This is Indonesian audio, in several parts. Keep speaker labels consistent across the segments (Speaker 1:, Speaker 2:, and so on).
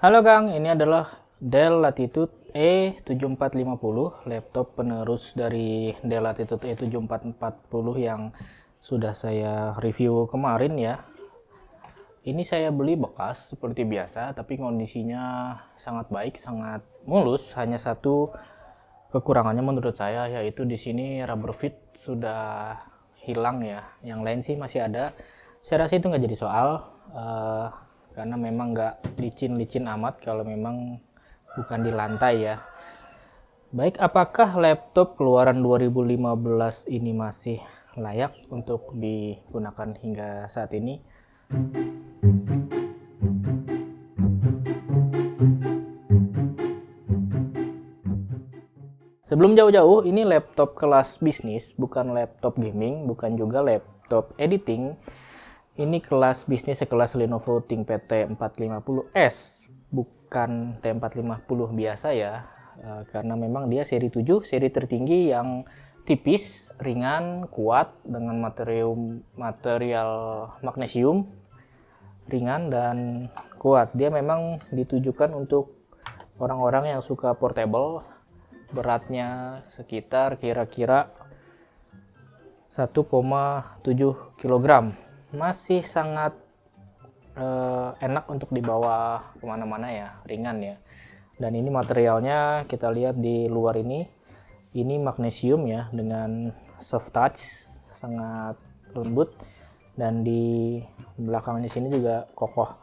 Speaker 1: Halo Kang, ini adalah Dell Latitude E7450, laptop penerus dari Dell Latitude E7440 yang sudah saya review kemarin ya. Ini saya beli bekas seperti biasa, tapi kondisinya sangat baik, sangat mulus. Hanya satu kekurangannya menurut saya, yaitu di sini rubber fit sudah hilang ya. Yang lain sih masih ada. Saya rasa itu nggak jadi soal. eh, karena memang nggak licin-licin amat kalau memang bukan di lantai ya. Baik, apakah laptop keluaran 2015 ini masih layak untuk digunakan hingga saat ini? Sebelum jauh-jauh, ini laptop kelas bisnis, bukan laptop gaming, bukan juga laptop editing. Ini kelas bisnis sekelas Lenovo ThinkPad T450S, bukan T450 biasa ya, karena memang dia seri 7, seri tertinggi yang tipis, ringan, kuat dengan material magnesium, ringan dan kuat. Dia memang ditujukan untuk orang-orang yang suka portable, beratnya sekitar kira-kira 1,7 kg. Masih sangat enak untuk dibawa kemana-mana ya, ringan ya. Dan ini materialnya kita lihat di luar ini magnesium ya, dengan soft touch, sangat lembut, dan di belakangnya sini juga kokoh.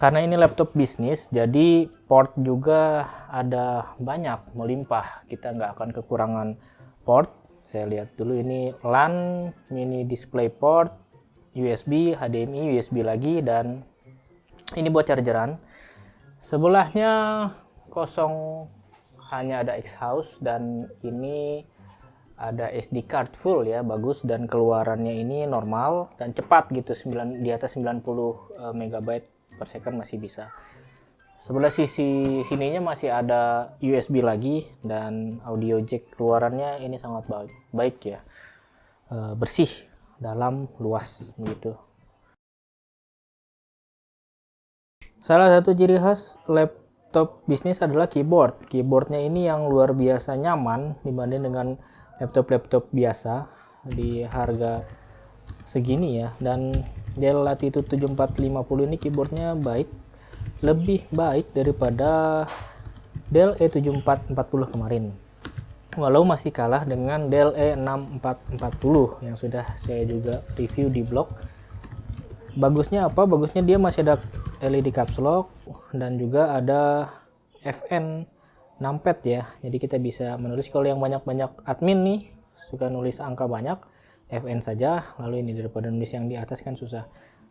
Speaker 1: Karena ini laptop bisnis, jadi port juga ada banyak, melimpah. Kita nggak akan kekurangan port. Saya lihat dulu, ini LAN, mini display port, USB, HDMI, USB lagi, dan ini buat chargeran. Sebelahnya kosong, hanya ada exhaust, dan ini ada SD card full ya, bagus, dan keluarannya ini normal dan cepat gitu, di atas 90 MB per second masih bisa. Sebelah sisi sininya masih ada USB lagi, dan audio jack keluarannya ini sangat baik ya, bersih, dalam, luas begitu. Salah satu ciri khas laptop bisnis adalah keyboard. Keyboardnya ini yang luar biasa nyaman dibanding dengan laptop-laptop biasa di harga segini ya. Dan Dell Latitude 7450 ini keyboardnya baik, lebih baik daripada Dell E7440 kemarin, walau masih kalah dengan Dell E6440 yang sudah saya juga review di blog. Bagusnya apa? Bagusnya dia masih ada LED caps lock, dan juga ada FN numpad ya, jadi kita bisa menulis. Kalau yang banyak-banyak admin nih suka nulis angka banyak, FN saja, lalu ini daripada nulis yang di atas kan susah.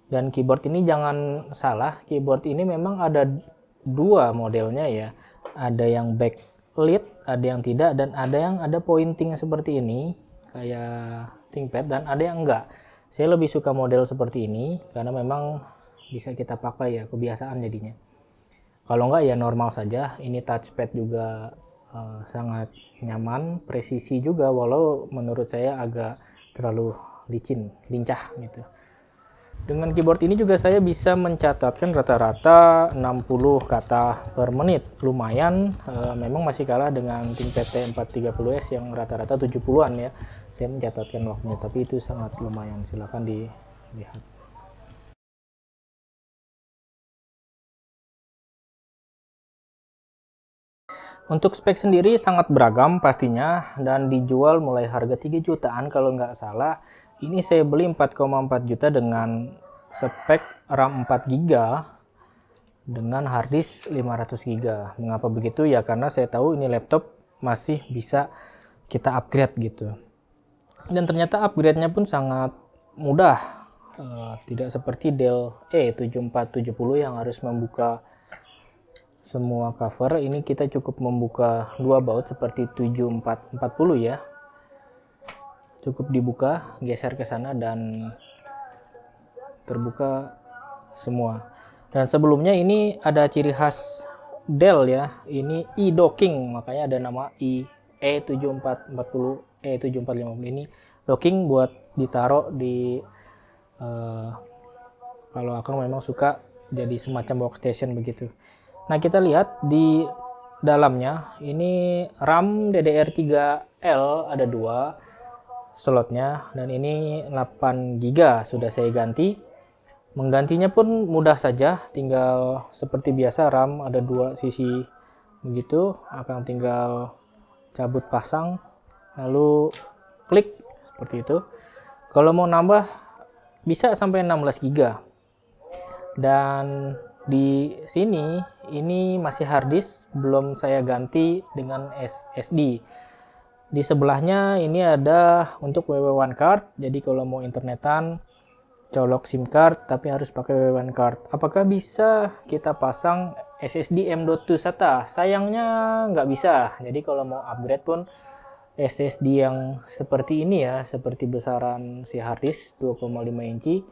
Speaker 1: Dan keyboard ini jangan salah, keyboard ini memang ada dua modelnya ya, ada yang backlit, ada yang tidak, dan ada yang ada pointing seperti ini kayak ThinkPad, dan ada yang enggak. Saya lebih suka model seperti ini karena memang bisa kita pakai ya, kebiasaan jadinya. Kalau enggak ya normal saja. Ini touchpad juga sangat nyaman, presisi juga, walau menurut saya agak terlalu lincah gitu. Dengan keyboard ini juga saya bisa mencatatkan rata-rata 60 kata per menit. Lumayan, memang masih kalah dengan ThinkPad T430S yang rata-rata 70-an ya. Saya mencatatkan waktunya, tapi itu sangat lumayan. Silahkan dilihat. Untuk spek sendiri sangat beragam pastinya, dan dijual mulai harga 3 jutaan kalau nggak salah. Ini saya beli 4,4 juta dengan spek RAM 4 GB dengan harddisk 500 GB. Mengapa begitu? Ya karena saya tahu ini laptop masih bisa kita upgrade gitu. Dan ternyata upgrade-nya pun sangat mudah. Tidak seperti Dell E7470 yang harus membuka semua cover. Ini kita cukup membuka dua baut seperti 7440 ya. Cukup dibuka, geser ke sana, dan terbuka semua. Dan sebelumnya ini ada ciri khas Dell ya, ini e-docking, makanya ada nama E7440, E7450. Ini docking buat ditaruh di kalau Akang memang suka jadi semacam workstation begitu. Nah, kita lihat di dalamnya ini RAM DDR3L ada 2 slotnya, dan ini 8 GB sudah saya ganti. Menggantinya pun mudah saja, tinggal seperti biasa RAM ada 2 sisi begitu, akan tinggal cabut pasang lalu klik seperti itu. Kalau mau nambah bisa sampai 16 GB. Dan di sini ini masih harddisk, belum saya ganti dengan SSD. Di sebelahnya ini ada untuk WW1 card, jadi kalau mau internetan colok SIM card tapi harus pakai WW1 card. Apakah bisa kita pasang SSD M.2 SATA? Sayangnya nggak bisa. Jadi kalau mau upgrade pun SSD yang seperti ini ya, seperti besaran si harddisk 2,5 inci,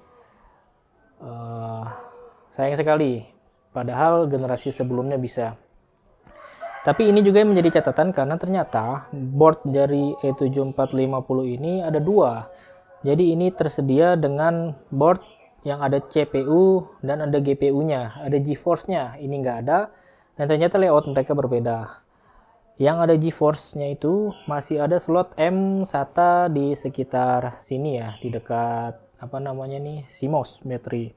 Speaker 1: sayang sekali. Padahal generasi sebelumnya bisa. Tapi ini juga menjadi catatan karena ternyata board dari E7450 ini ada 2. Jadi ini tersedia dengan board yang ada CPU dan ada GPU-nya, ada GeForce-nya. Ini nggak ada, dan ternyata layout mereka berbeda. Yang ada GeForce-nya itu masih ada slot M SATA di sekitar sini ya, di dekat apa namanya nih, CMOS battery.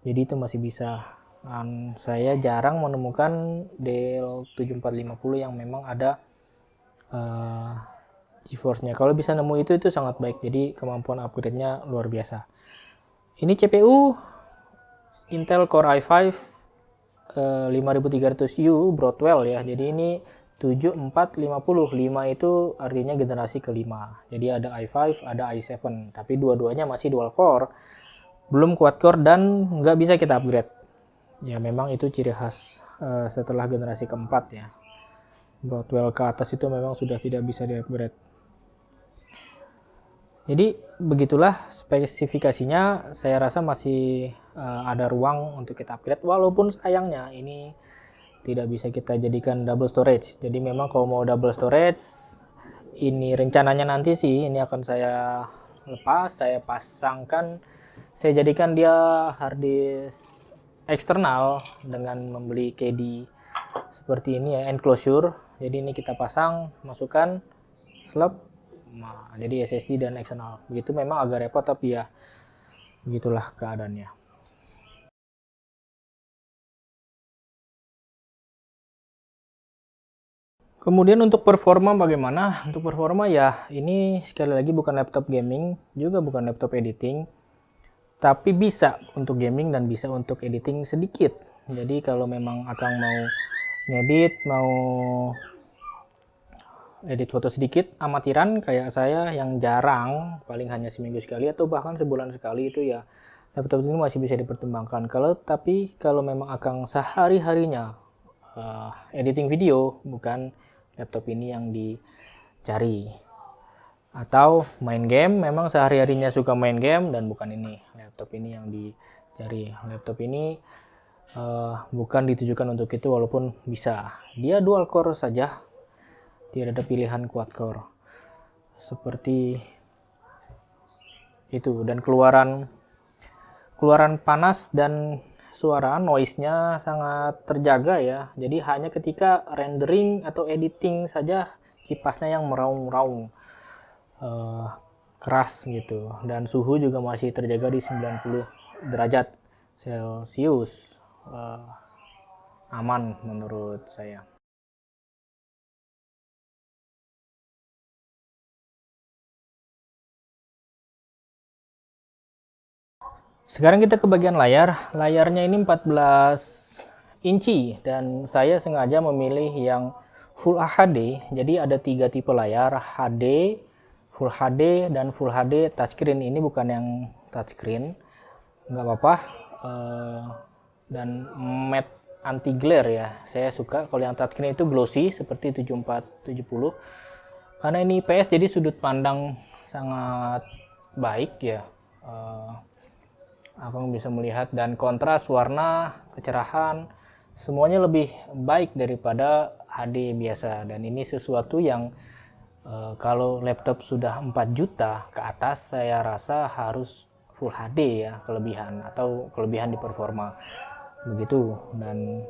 Speaker 1: Jadi itu masih bisa. Dan saya jarang menemukan Dell 7450 yang memang ada GeForce-nya. Kalau bisa nemu itu sangat baik. Jadi kemampuan upgrade-nya luar biasa. Ini CPU Intel Core i5 5300U Broadwell ya. Jadi ini 7450. 5 itu artinya generasi kelima. Jadi ada i5, ada i7. Tapi dua-duanya masih dual core. Belum quad core dan nggak bisa kita upgrade. Ya memang itu ciri khas setelah generasi keempat ya. Broadwell ke atas itu memang sudah tidak bisa di-upgrade. Jadi begitulah spesifikasinya. Saya rasa masih ada ruang untuk kita upgrade, walaupun sayangnya ini tidak bisa kita jadikan double storage. Jadi memang kalau mau double storage, ini rencananya nanti sih ini akan saya lepas, saya pasangkan, saya jadikan dia harddisk eksternal dengan membeli KD seperti ini ya, enclosure. Jadi ini kita pasang, masukkan slot. Nah, jadi SSD dan eksternal. Begitu memang agak repot, tapi ya begitulah keadaannya. Kemudian untuk performa bagaimana? Untuk performa ya ini sekali lagi bukan laptop gaming, juga bukan laptop editing. Tapi bisa untuk gaming dan bisa untuk editing sedikit. Jadi kalau memang Akang mau ngedit, mau edit foto sedikit amatiran kayak saya yang jarang, paling hanya seminggu sekali atau bahkan sebulan sekali, itu ya laptop ini masih bisa dipertimbangkan. Tapi kalau memang Akang sehari-harinya editing video, bukan laptop ini yang dicari. Atau main game, memang sehari-harinya suka main game, dan bukan ini, laptop ini yang dicari. Laptop ini bukan ditujukan untuk itu, walaupun bisa. Dia dual core saja, tidak ada pilihan quad core seperti itu. Dan keluaran panas dan suara noise-nya sangat terjaga ya. Jadi hanya ketika rendering atau editing saja kipasnya yang meraung-raung keras gitu. Dan suhu juga masih terjaga di 90 derajat Celcius. Aman menurut saya. Sekarang kita ke bagian layar. Layarnya ini 14 inci dan saya sengaja memilih yang Full HD. Jadi ada 3 tipe layar, HD, Full HD, dan Full HD touchscreen. Ini bukan yang touchscreen, nggak apa-apa. Dan matte anti glare ya. Saya suka kalau yang touchscreen itu glossy seperti 7470. Karena ini IPS jadi sudut pandang sangat baik ya. Abang bisa melihat, dan kontras warna, kecerahan, semuanya lebih baik daripada HD biasa. Dan ini sesuatu yang kalau laptop sudah 4 juta ke atas, saya rasa harus Full HD ya, kelebihan di performa begitu. Dan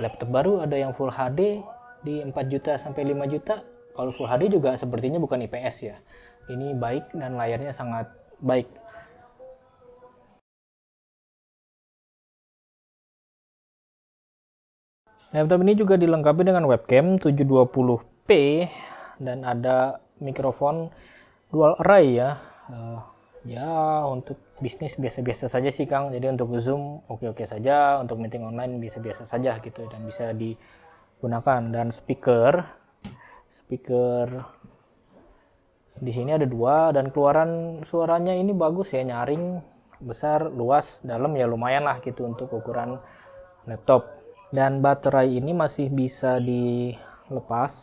Speaker 1: laptop baru ada yang Full HD di 4 juta sampai 5 juta. Kalau Full HD juga sepertinya bukan IPS ya. Ini baik dan layarnya sangat baik. Laptop ini juga dilengkapi dengan webcam 720p dan ada mikrofon dual array ya. Ya untuk bisnis biasa-biasa saja sih Kang. Jadi untuk Zoom oke-oke saja, untuk meeting online biasa-biasa saja gitu dan bisa digunakan. Dan speaker di sini ada 2 dan keluaran suaranya ini bagus ya, nyaring, besar, luas, dalam ya lumayan lah gitu untuk ukuran laptop. Dan baterai ini masih bisa dilepas.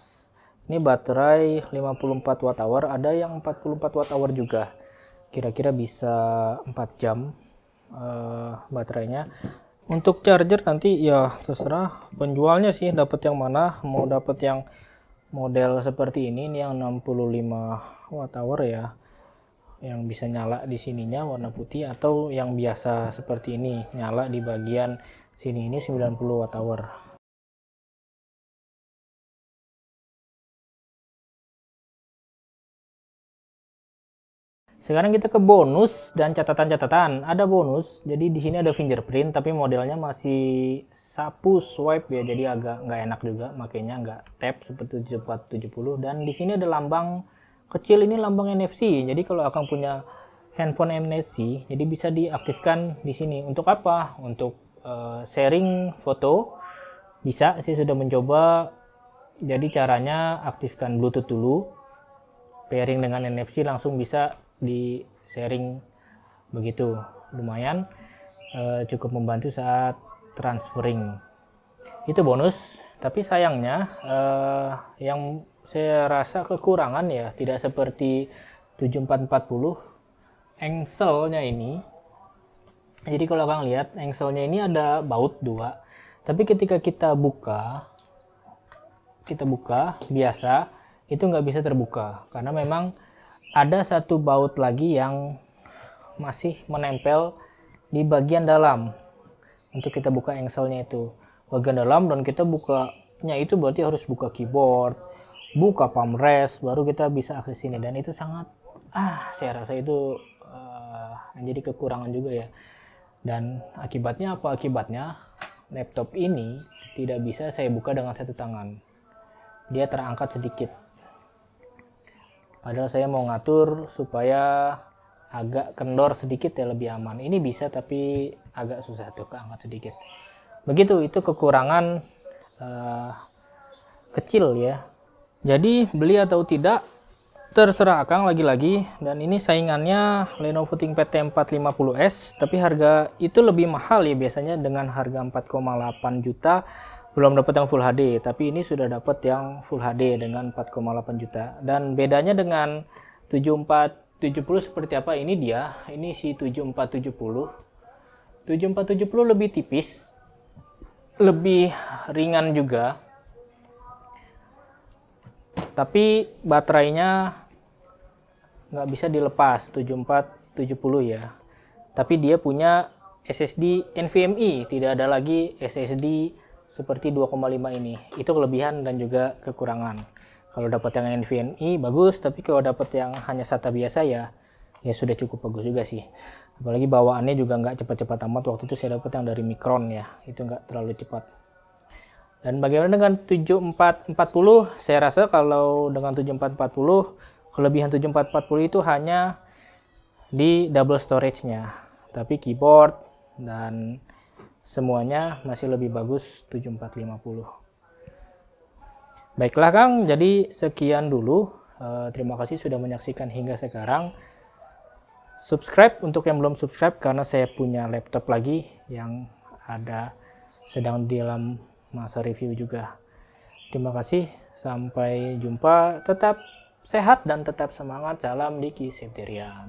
Speaker 1: Ini baterai 54 Wh, ada yang 44 Wh juga. Kira-kira bisa 4 jam baterainya. Untuk charger nanti ya terserah penjualnya sih dapat yang mana, mau dapat yang model seperti ini yang 65 Wh ya, yang bisa nyala di sininya warna putih, atau yang biasa seperti ini nyala di bagian sini ini 90 Wh. Sekarang kita ke bonus dan catatan-catatan. Ada bonus, jadi di sini ada fingerprint, tapi modelnya masih sapu swipe ya, jadi agak nggak enak juga, makanya nggak tap seperti 7470. Dan di sini ada lambang kecil, ini lambang NFC. Jadi kalau akan punya handphone NFC, jadi bisa diaktifkan di sini. Untuk apa? Untuk sharing foto. Bisa, saya sudah mencoba. Jadi caranya aktifkan Bluetooth dulu, pairing dengan NFC, langsung bisa di sharing begitu. Lumayan cukup membantu saat transferring. Itu bonus, tapi sayangnya yang saya rasa kekurangan ya, tidak seperti 7440 engselnya ini. Jadi kalau kalian lihat engselnya ini ada baut 2, tapi ketika kita buka biasa itu nggak bisa terbuka karena memang ada satu baut lagi yang masih menempel di bagian dalam. Untuk kita buka engselnya itu bagian dalam, dan kita bukanya itu berarti harus buka keyboard, buka palm rest, baru kita bisa akses ini. Dan itu sangat saya rasa itu jadi kekurangan juga ya. Dan akibatnya apa? Akibatnya laptop ini tidak bisa saya buka dengan satu tangan, dia terangkat sedikit. Padahal saya mau ngatur supaya agak kendor sedikit ya, lebih aman. Ini bisa tapi agak susah tuh keangkat sedikit. Begitu, itu kekurangan kecil ya. Jadi beli atau tidak terserah Akang lagi-lagi. Dan ini saingannya Lenovo ThinkPad T450S, tapi harga itu lebih mahal ya biasanya, dengan harga 4,8 juta. Belum dapat yang Full HD, tapi ini sudah dapat yang Full HD dengan 4,8 juta. Dan bedanya dengan 7470 seperti apa? Ini dia, ini si 7470. 7470 lebih tipis, lebih ringan juga, tapi baterainya nggak bisa dilepas 7470 ya. Tapi dia punya SSD NVMe, tidak ada lagi SSD seperti 2,5 ini. Itu kelebihan dan juga kekurangan. Kalau dapat yang NVMe bagus, tapi kalau dapat yang hanya SATA biasa ya sudah cukup bagus juga sih. Apalagi bawaannya juga nggak cepat-cepat amat. Waktu itu saya dapat yang dari Micron ya, itu nggak terlalu cepat. Dan bagaimana dengan 7440? Saya rasa kalau dengan 7440, kelebihan 7440 itu hanya di double storage-nya. Tapi keyboard dan semuanya masih lebih bagus 7450. Baiklah Kang, jadi sekian dulu. Terima kasih sudah menyaksikan hingga sekarang. Subscribe untuk yang belum subscribe, karena saya punya laptop lagi yang sedang dalam masa review juga. Terima kasih, sampai jumpa. Tetap sehat dan tetap semangat. Salam Diki Septerian.